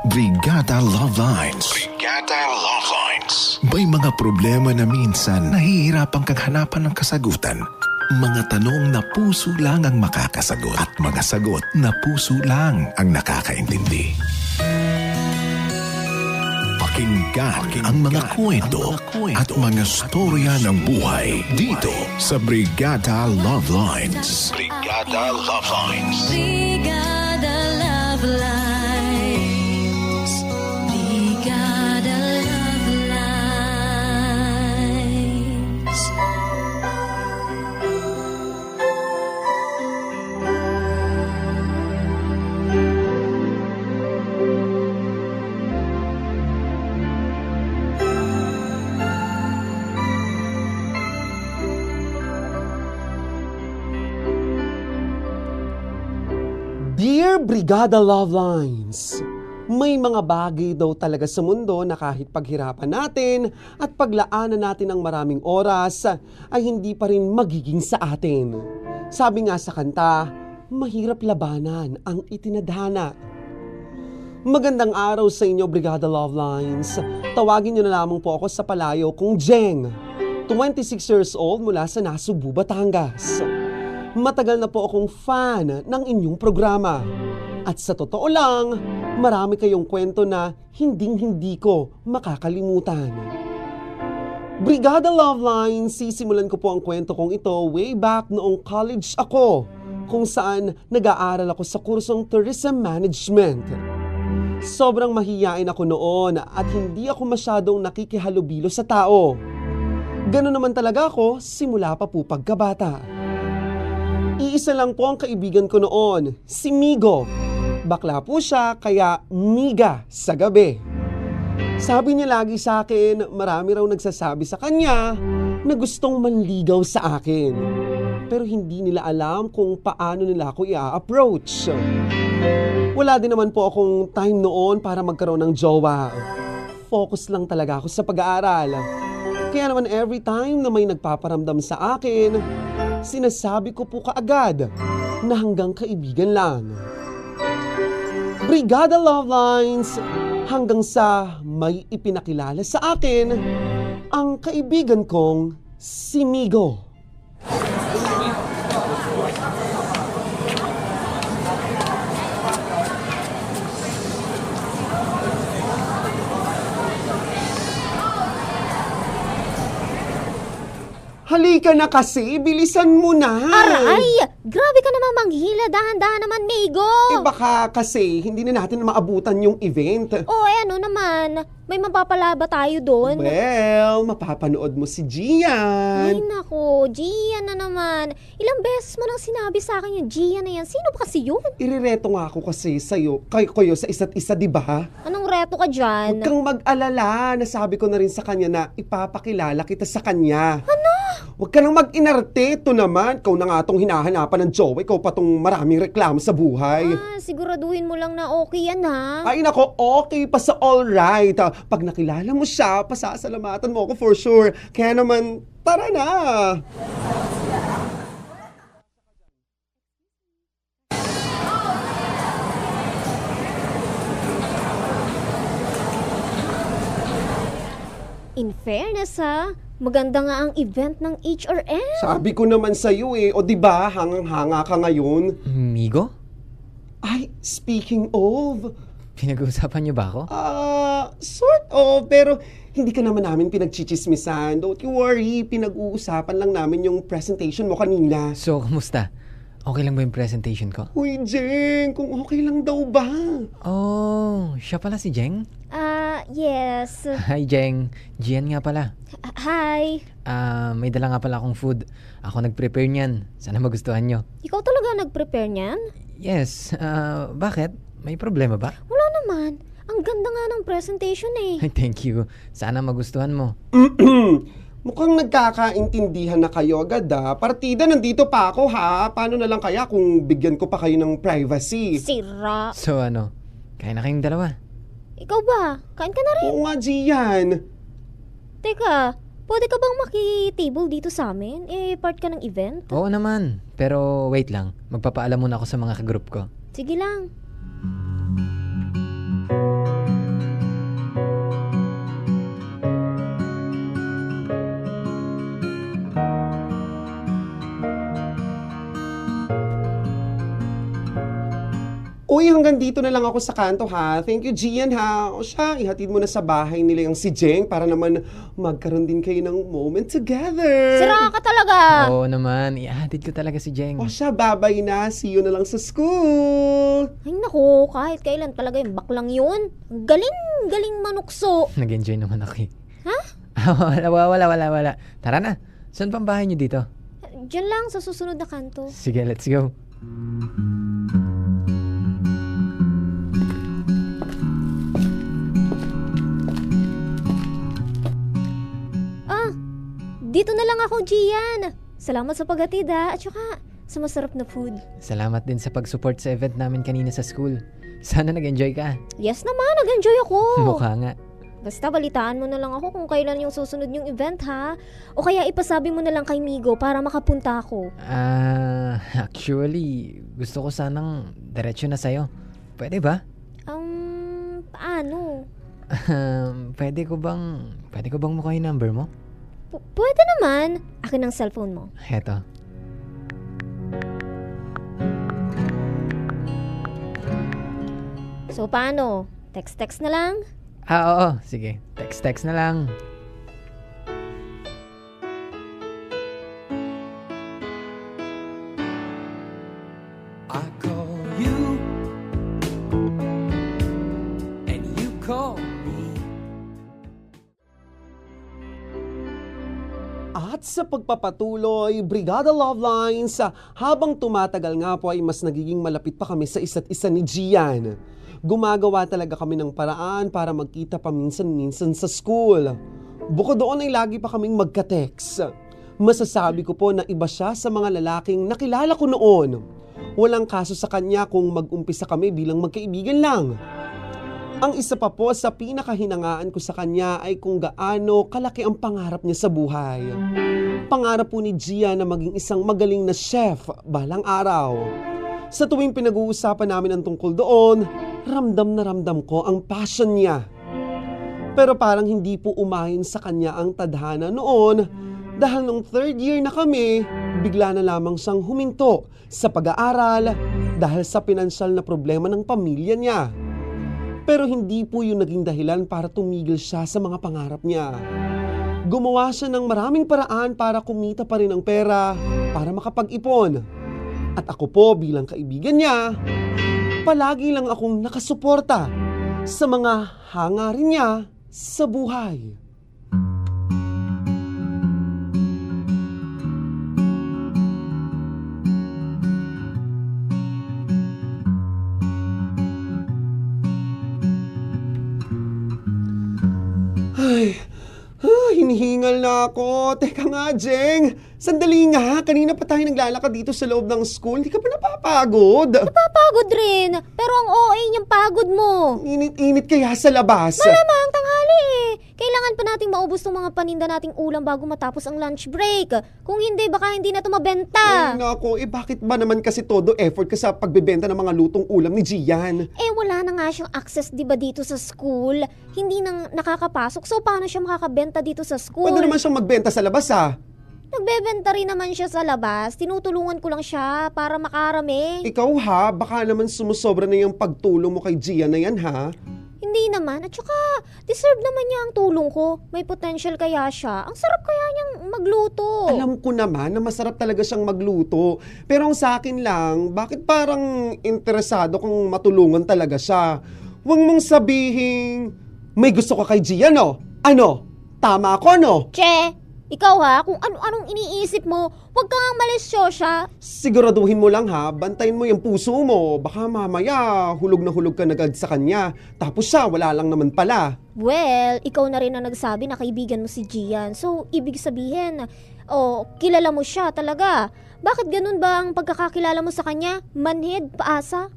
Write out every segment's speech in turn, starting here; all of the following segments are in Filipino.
Brigada Love Lines. Brigada Love Lines. May mga problema na minsan nahihirapan kang hanapan ng kasagutan. Mga tanong na puso lang ang makakasagot at mga sagot na puso lang ang nakakaintindi. Pakinggan ang mga kwento at mga storya ng buhay dito sa Brigada Love Lines. Brigada Love Lines. Brigada Love Lines. Brigada Love Lines. Dear Brigada Love Lines, may mga bagay daw talaga sa mundo na kahit paghirapan natin at paglaanan natin ng maraming oras ay hindi pa rin magiging sa atin. Sabi nga sa kanta, mahirap labanan ang itinadhana. Magandang araw sa inyo, Brigada Love Lines. Tawagin niyo na lamang po ako sa palayo kong Jeng, 26 years old mula sa Nasugbu, Batangas. Matagal na po akong fan ng inyong programa. At sa totoo lang, marami kayong kwento na hinding-hindi ko makakalimutan. Brigada Love Line, sisimulan ko po ang kwento kong ito way back noong college ako, kung saan nag-aaral ako sa kursong Tourism Management. Sobrang mahiyain ako noon at hindi ako masyadong nakikihalubilo sa tao. Ganun naman talaga ako simula pa po pagkabata. Iisa lang po ang kaibigan ko noon, si Migo. Bakla po siya, kaya Miga sa gabi. Sabi niya lagi sa akin, marami raw nagsasabi sa kanya na gustong manligaw sa akin. Pero hindi nila alam kung paano nila ako i-approach. Wala din naman po akong time noon para magkaroon ng jowa. Focus lang talaga ako sa pag-aaral. Kaya naman every time na may nagpaparamdam sa akin, sinasabi ko po kaagad na hanggang kaibigan lang. Brigada Love Lines, hanggang sa may ipinakilala sa akin ang kaibigan kong si Migo. Halika na kasi, bilisan mo na. Aray! Grabe ka naman manghila, dahan-dahan naman, Migo. Baka kasi hindi na natin maabutan yung event. Ano naman? May mapapalaba tayo doon? Well, mapapanood mo si Gian. Ay nako, Gian na naman. Ilang beses mo nang sinabi sa akin yung Gian na yan. Sino ba kasi yun? Irireto nga ako kasi sa'yo, kayo sa isa't isa, di ba? Anong reto ka dyan? Huwag kang mag-alala. Nasabi ko na rin sa kanya na ipapakilala kita sa kanya. Ano? Huwag ka nang mag-inarte. Ito naman, ikaw na nga itong hinahanapan ng jowa. Ikaw pa itong maraming reklamo sa buhay. Siguraduhin mo lang na okay yan, ha? Ay nako, okay pa sa alright. Pag nakilala mo siya, pasasalamatan mo ako for sure. Kaya naman, tara na. In fairness, ha? Maganda nga ang event ng HRM. Sabi ko naman sa'yo o diba, hangang-hanga ka ngayon. Migo? Ay, speaking of, Pinag-uusapan niyo ba ako? sort of, pero hindi ka naman namin pinagchichismisan. Don't you worry, pinag-uusapan lang namin yung presentation mo kanina. So, kamusta? Okay lang ba yung presentation ko? Uy, Jeng, kung okay lang daw ba? Oh, siya pala si Jeng? Yes. Hi, Jeng. Gian nga pala. Hi. May dala nga pala akong food. Ako nag-prepare niyan. Sana magustuhan nyo. Ikaw talaga nag-prepare niyan? Yes, bakit? May problema ba? Wala naman. Ang ganda nga ng presentation eh. Thank you. Sana magustuhan mo. Mukhang nagkakaintindihan na kayo agad Partida, nandito pa ako ha. Paano na lang kaya kung bigyan ko pa kayo ng privacy? Sira. So kain na kayong dalawa? Ikaw ba? Kain ka na rin? Oo nga, Gian. Teka, pwede ka bang maki-table dito sa amin? Part ka ng event? Oo naman. Pero wait lang. Magpapaalam muna ako sa mga kagroup ko. Sige lang. Uy, hanggang dito na lang ako sa kanto ha. Thank you, Gian ha. O siya, ihatid mo na sa bahay nila yung si Jeng para naman magkaroon din kayo ng moment together. Sira ka talaga. Oo naman, ihahatid ko talaga si Jeng. O siya, babay na. See you na lang sa school. Ay naku, kahit kailan talaga yung baklang yun. Ang galing manukso. Nag-enjoy naman ako eh. Ha? Wala. Tara na, saan pang bahay niyo dito? Diyan lang sa susunod na kanto. Sige, let's go. Dito na lang ako, Gian. Salamat sa paghatid at saka sa masarap na food. Salamat din sa pag-support sa event namin kanina sa school. Sana nag-enjoy ka. Yes naman, nag-enjoy ako. Mukha nga. Basta balitaan mo na lang ako kung kailan yung susunod yung event ha. O kaya ipasabi mo na lang kay Migo para makapunta ako. Actually, gusto ko sanang diretso na sa'yo. Pwede ba? Paano? Pwede ko bang makuha yung number mo? Pwede naman. Akin ang cellphone mo. Heto. So paano? Text na lang? Oo. Sige. Text na lang. I call you and you call me. At sa pagpapatuloy, Brigada Love Lines, habang tumatagal nga po ay mas nagiging malapit pa kami sa isa't isa ni Gian. Gumagawa talaga kami ng paraan para magkita paminsan-minsan sa school. Bukod doon ay lagi pa kaming magka-text. Masasabi ko po na iba siya sa mga lalaking nakilala ko noon. Walang kaso sa kanya kung mag-umpisa kami bilang magkaibigan lang. Ang isa pa po sa pinakahinangaan ko sa kanya ay kung gaano kalaki ang pangarap niya sa buhay. Pangarap po ni Gia na maging isang magaling na chef balang araw. Sa tuwing pinag-uusapan namin ang tungkol doon, ramdam na ramdam ko ang passion niya. Pero parang hindi po umayon sa kanya ang tadhana noon dahil nung third year na kami, bigla na lamang siyang huminto sa pag-aaral dahil sa pinansyal na problema ng pamilya niya. Pero hindi po yung naging dahilan para tumigil siya sa mga pangarap niya. Gumawa siya ng maraming paraan para kumita pa rin ng pera para makapag-ipon. At ako po bilang kaibigan niya, palagi lang akong nakasuporta sa mga hangarin niya sa buhay. Hinihingal na ako. Teka nga, Jeng. Sandali nga. Kanina pa tayo naglalakad dito sa loob ng school. Hindi ka pa napapagod? Napapagod rin. Pero ang OA niyang pagod mo. Init-init kaya sa labas. Malamang tanghali eh. Kailangan pa nating maubos ng mga paninda nating ulam bago matapos ang lunch break. Kung hindi, baka hindi na ito mabenta. Ay nako, bakit ba naman kasi todo effort ka sa pagbebenta ng mga lutong ulam ni Gian? Wala na nga siyang access, di ba, dito sa school? Hindi nang nakakapasok. So, paano siya makakabenta dito sa school? Pwede naman siyang magbenta sa labas Nagbebenta rin naman siya sa labas. Tinutulungan ko lang siya para makarami. Ikaw ha, baka naman sumusobra na yung pagtulong mo kay Gian na yan ha? Hindi naman. At saka, deserve naman niya ang tulong ko. May potential kaya siya. Ang sarap kaya niyang magluto. Alam ko naman na masarap talaga siyang magluto. Pero ang sa akin lang, bakit parang interesado kung matulungan talaga siya? Huwag mong sabihin, may gusto ka kay Gia, no? Ano? Tama ako, no? Che, ikaw ha, kung ano-anong iniisip mo, huwag kang malisyosa. Siguraduhin mo lang ha, bantayin mo yung puso mo. Baka mamaya, hulog na hulog ka agad sa kanya. Tapos siya, wala lang naman pala. Well, ikaw na rin ang nagsabi na kaibigan mo si Gian. So, ibig sabihin, kilala mo siya talaga. Bakit ganun ba ang pagkakakilala mo sa kanya? Manhid, paasa?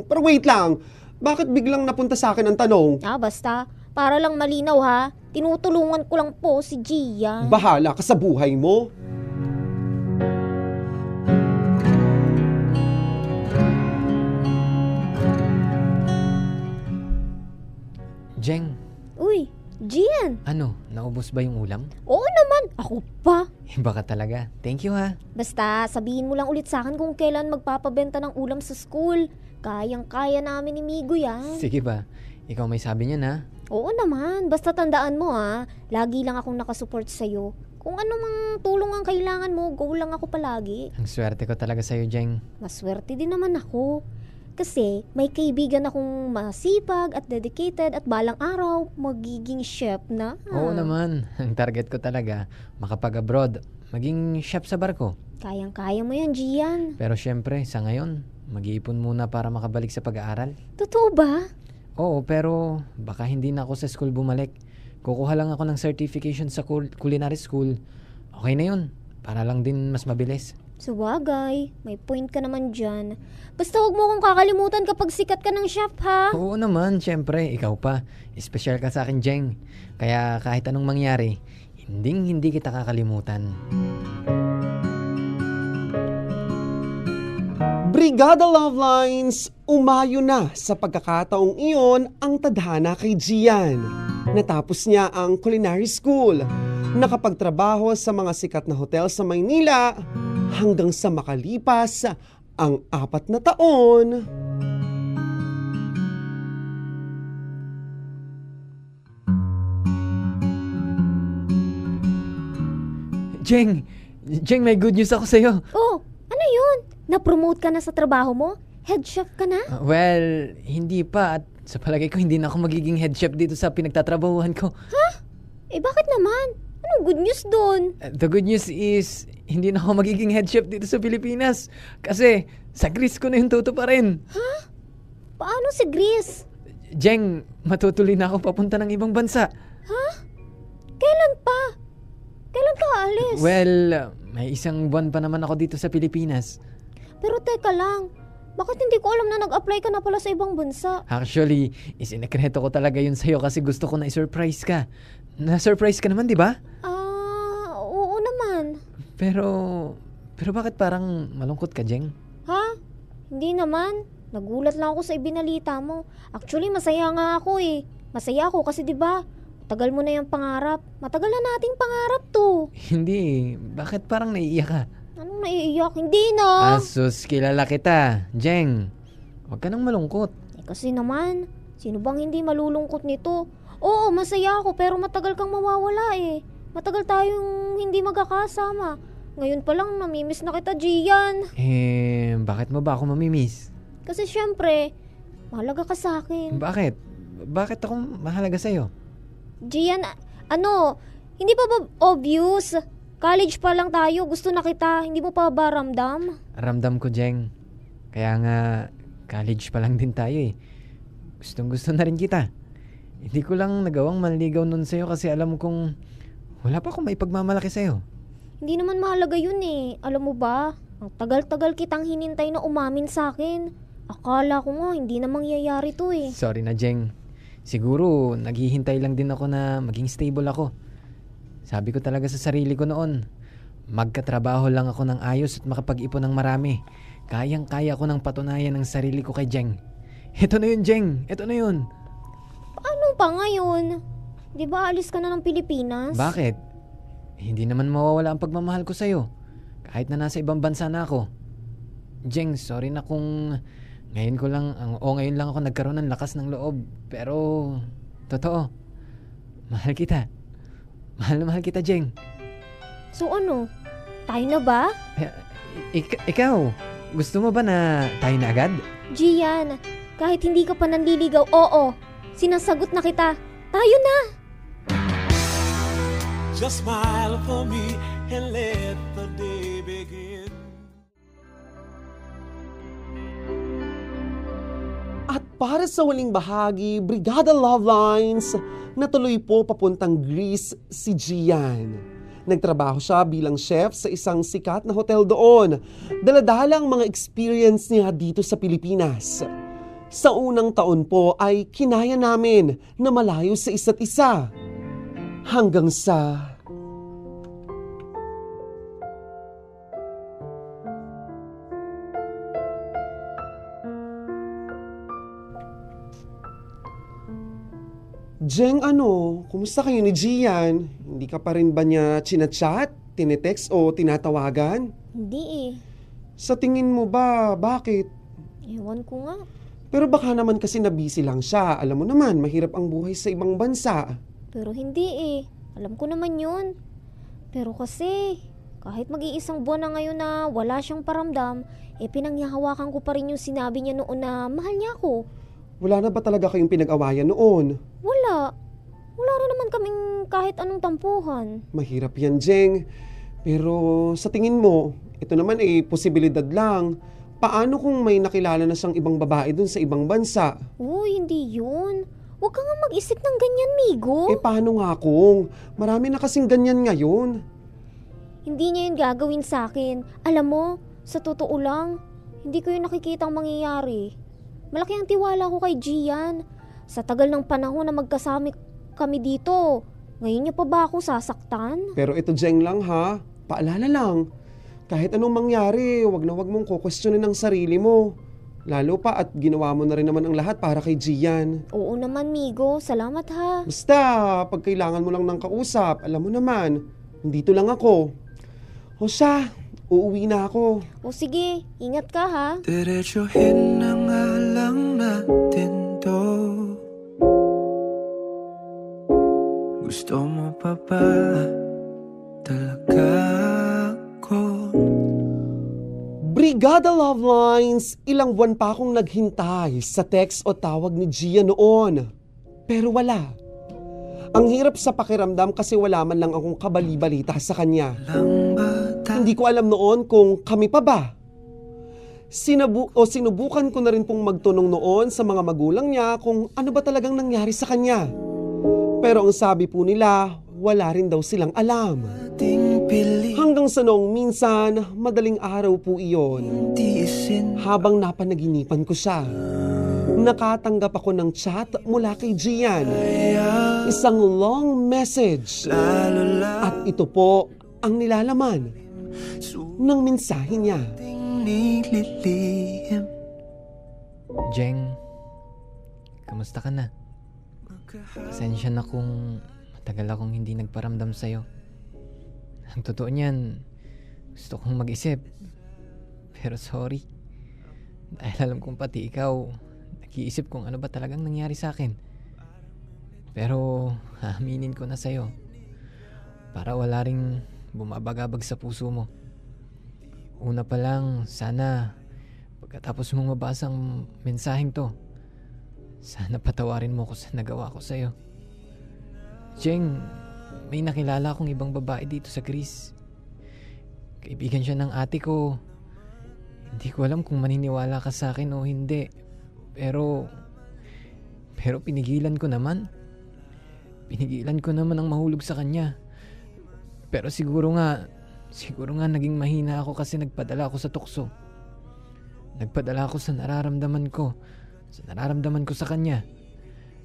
Pero wait lang. Bakit biglang napunta sa akin ang tanong? Basta. Para lang malinaw ha. Tinutulungan ko lang po si Gian. Bahala ka sa buhay mo. Jeng, Uy, Gian. ano? Naubos ba yung ulam? Oo naman. Ako pa. Iba ka talaga. Thank you ha. Basta sabihin mo lang ulit sa akin kung kailan magpapabenta ng ulam sa school. Kayang-kaya namin ni Migo yan. Sige ba? Ikaw may sabi niyan ha? Oo naman, basta tandaan mo lagi lang akong nakasupport sa'yo. Kung ano mang tulong ang kailangan mo, go lang ako palagi. Ang swerte ko talaga sa'yo, Jeng. Maswerte din naman ako. Kasi may kaibigan akong masipag at dedicated at balang araw magiging chef na. Oo naman. Ang target ko talaga, makapag-abroad. Maging chef sa barko. Kayang-kaya mo yan, Gian. Pero syempre, sa ngayon, mag-iipon muna para makabalik sa pag-aaral. Totoo ba? Oo, pero baka hindi na ako sa school bumalik. Kukuha lang ako ng certification sa culinary school. Okay na yun. Para lang din mas mabilis. Sabagay, may point ka naman dyan. Basta huwag mo kong kakalimutan kapag sikat ka ng chef, ha? Oo naman, syempre. Ikaw pa. Espesyal ka sa akin, Jeng. Kaya kahit anong mangyari, hindi kita kakalimutan. Brigada Love Lines, umayo na sa pagkakataong iyon ang tadhana kay Gian. Natapos niya ang culinary school. Nakapagtrabaho sa mga sikat na hotel sa Maynila hanggang sa makalipas ang 4 na taon. Jeng, may good news ako sa'yo. Oh, ano yun? Na-promote ka na sa trabaho mo? Head chef ka na? Well, hindi pa. At sa palagay ko, hindi na ako magiging head chef dito sa pinagtatrabahuhan ko. Eh bakit naman? Anong good news doon? The good news is, hindi na ako magiging head chef dito sa Pilipinas. Kasi, sa Greece ko na yung tutuparin. Paano si Greece? Jeng, matutuloy na ako papunta ng ibang bansa. Kailan pa? Kailan ka aalis? Well, may isang buwan pa naman ako dito sa Pilipinas. Pero teka lang, bakit hindi ko alam na nag-apply ka na pala sa ibang bansa? Actually, isinekreto ko talaga yun sa'yo kasi gusto ko na i-surprise ka. Na-surprise ka naman, di ba? Oo naman. Pero bakit parang malungkot ka, Jeng? Ha? Hindi naman. Nagulat lang ako sa ibinalita mo. Actually, masaya nga ako eh. Masaya ako kasi 'di ba? Tagal mo na yung pangarap. Matagal na nating pangarap to. Hindi. Bakit parang naiiyak ka? Anong naiiyak? Hindi na. Asus, kilala kita. Jeng, huwag ka nang malungkot. Kasi naman, sino bang hindi malulungkot nito? Oo, masaya ako pero matagal kang mawawala eh. Matagal tayong hindi magkakasama. Ngayon pa lang namimiss na kita, Gian. Bakit mo ba ako mamimiss? Kasi syempre, mahalaga ka sa akin. Bakit? Bakit ako mahalaga sa'yo? Gian, hindi pa ba obvious? College pa lang tayo, gusto na kita, hindi mo pa ba ramdam? Ramdam ko, Jeng. Kaya nga, college pa lang din tayo eh. Gustong-gusto na rin kita. Hindi ko lang nagawang manligaw nun sa'yo kasi alam kong wala pa akong maipagmamalaki sa'yo. Hindi naman mahalaga yun eh. Alam mo ba, ang tagal-tagal kitang hinintay na umamin sa akin. Akala ko nga hindi na mangyayari to eh. Sorry na, Jeng. Siguro, naghihintay lang din ako na maging stable ako. Sabi ko talaga sa sarili ko noon, magkatrabaho lang ako ng ayos at makapag-ipon ng marami. Kayang-kaya ko ng patunayan ng sarili ko kay Jeng. Ito na yun, Jeng. Ito na yun. Paano pa ngayon? Di ba alis ka na ng Pilipinas? Bakit? Hindi naman mawawala ang pagmamahal ko sa'yo. Kahit na nasa ibang bansa na ako. Jeng, sorry na kung ngayon lang ako nagkaroon ng lakas ng loob. Pero, totoo. Mahal kita. Mahal na mahal kita, Jeng. So ano? Tayo na ba? Ikaw, gusto mo ba na tayo na agad? Gian, kahit hindi ka pa nanliligaw, oo. Sinasagot na kita. Tayo na! Just smile for me and let the day begin. At para sa huling bahagi, Brigada Love Lines, natuloy po papuntang Greece si Gian. Nagtrabaho siya bilang chef sa isang sikat na hotel doon. Daladala ang mga experience niya dito sa Pilipinas. Sa unang taon po ay kinaya namin na malayo sa isa't isa. Hanggang sa... Jeng, kumusta kayo ni Gian? Hindi ka pa rin ba niya chinachat? Tinetext o tinatawagan? Hindi eh. Sa tingin mo ba, bakit? Ewan ko nga. Pero baka naman kasi na-busy lang siya. Alam mo naman, mahirap ang buhay sa ibang bansa. Pero hindi eh. Alam ko naman yun. Pero kasi, kahit mag-iisang buwan na ngayon na wala siyang paramdam, pinanghahawakan ko pa rin yung sinabi niya noon na mahal niya ako. Wala na ba talaga kayong pinag-awayan noon? Wala. Wala rin naman kaming kahit anong tampuhan. Mahirap yan, Jeng. Pero sa tingin mo, ito naman posibilidad lang. Paano kung may nakilala na siyang ibang babae dun sa ibang bansa? Uy, hindi yun. Huwag ka nga mag-isip ng ganyan, Migo. Paano nga kung? Marami na kasing ganyan ngayon. Hindi niya yun gagawin sa akin. Alam mo, sa totoo lang, hindi ko yun nakikitang mangyayari. Malaki ang tiwala ko kay Gian. Sa tagal ng panahon na magkasama kami dito, ngayon niya pa ba ako sasaktan? Pero ito, Jeng, lang ha. Paalala lang. Kahit anong mangyari, wag mong kukwestiyonin ang sarili mo. Lalo pa at ginawa mo na rin naman ang lahat para kay Gian. Oo naman, Migo. Salamat ha. Basta, pag kailangan mo lang ng kausap, alam mo naman, dito lang ako. O siya, uuwi na ako. O sige, ingat ka ha. Diretsuhin na nga lang natin to. Gusto mo pa ba talaga ko? Brigada Love Lines, ilang buwan pa akong naghintay sa text o tawag ni Gia noon. Pero wala. Ang hirap sa pakiramdam kasi wala man lang akong kabali-balita sa kanya. Hindi ko alam noon kung kami pa ba. Sinubukan ko na rin pong magtunong noon sa mga magulang niya kung ano ba talagang nangyari sa kanya. Pero ang sabi po nila, wala rin daw silang alam. Hanggang sa noong minsan, madaling araw po iyon. Habang napanaginipan ko siya, nakatanggap ako ng chat mula kay Gian. Isang long message. At ito po ang nilalaman ng mensahe niya. Jeng, kamusta ka na? Pasensya na kung matagal akong hindi nagparamdam sa'yo. Ang totoo niyan, gusto kong mag-isip. Pero sorry. Dahil alam kong pati ikaw, nag-iisip kung ano ba talagang nangyari sa akin. Pero aaminin ko na sa'yo. Para wala ring bumabagabag sa puso mo. Una pa lang, sana pagkatapos mong mabasa ang mensaheng to, sana patawarin mo ko sa nagawa ko sa'yo. Jeng, may nakilala akong ibang babae dito sa Greece. Kaibigan siya ng ate ko. Hindi ko alam kung maniniwala ka sa akin o hindi. Pero pinigilan ko naman. Pinigilan ko naman ang mahulog sa kanya. Pero siguro nga naging mahina ako kasi nagpadala ako sa tukso. Nagpadala ako sa nararamdaman ko. Sa nararamdaman ko sa kanya.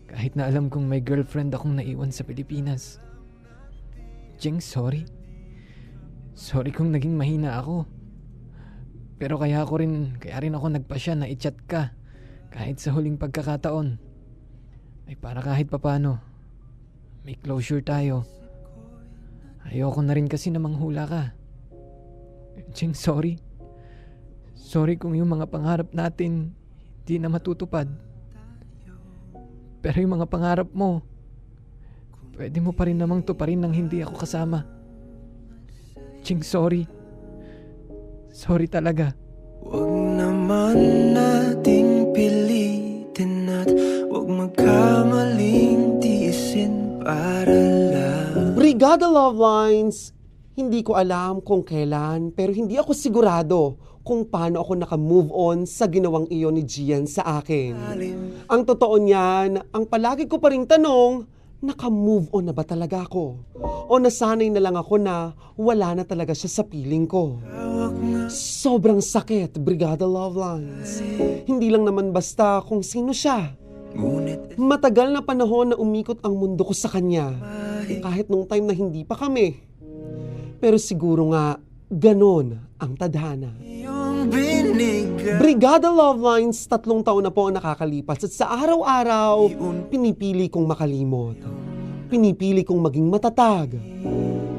Kahit na alam kong may girlfriend akong naiwan sa Pilipinas. Jeng, sorry. Sorry kung naging mahina ako. Pero kaya rin ako nagpasya na i-chat ka. Kahit sa huling pagkakataon. Ay para kahit papano, may closure tayo. Ayoko na rin kasi na manghula ka. Jeng, sorry. Sorry kung yung mga pangarap natin di na matutupad. Pero yung mga pangarap mo, pwede mo pa rin namang tuparin nang hindi ako kasama. Jeng, sorry. Sorry talaga. Huwag naman nating pilitin at huwag magkamaling tiisin para lang. Brigada Love Lines, hindi ko alam kung kailan pero hindi ako sigurado kung paano ako naka-move on sa ginawang iyon ni Gian sa akin. Ang totoo niyan, ang palagi ko pa ring tanong, naka-move on na ba talaga ako? O nasanay na lang ako na wala na talaga siya sa piling ko? Sobrang sakit, Brigada Love Lines. Hindi lang naman basta kung sino siya. Matagal na panahon na umikot ang mundo ko sa kanya. Kahit nung time na hindi pa kami. Pero siguro nga, ganon ang tadhana. Brigada Love Lines, 3 taon na po ang nakakalipas at sa araw-araw, pinipili kong makalimot. Pinipili kong maging matatag.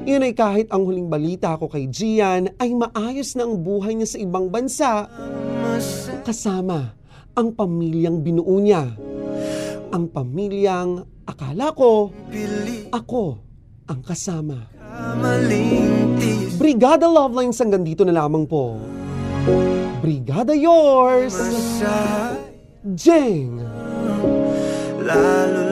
Iyon ay kahit ang huling balita ko kay Gian ay maayos na ang buhay niya sa ibang bansa kasama ang pamilyang binuo niya. Ang pamilyang akala ko, ako ang kasama. Brigada Lovelines hanggang dito na lamang po. Brigada yours, Jeng. Lalo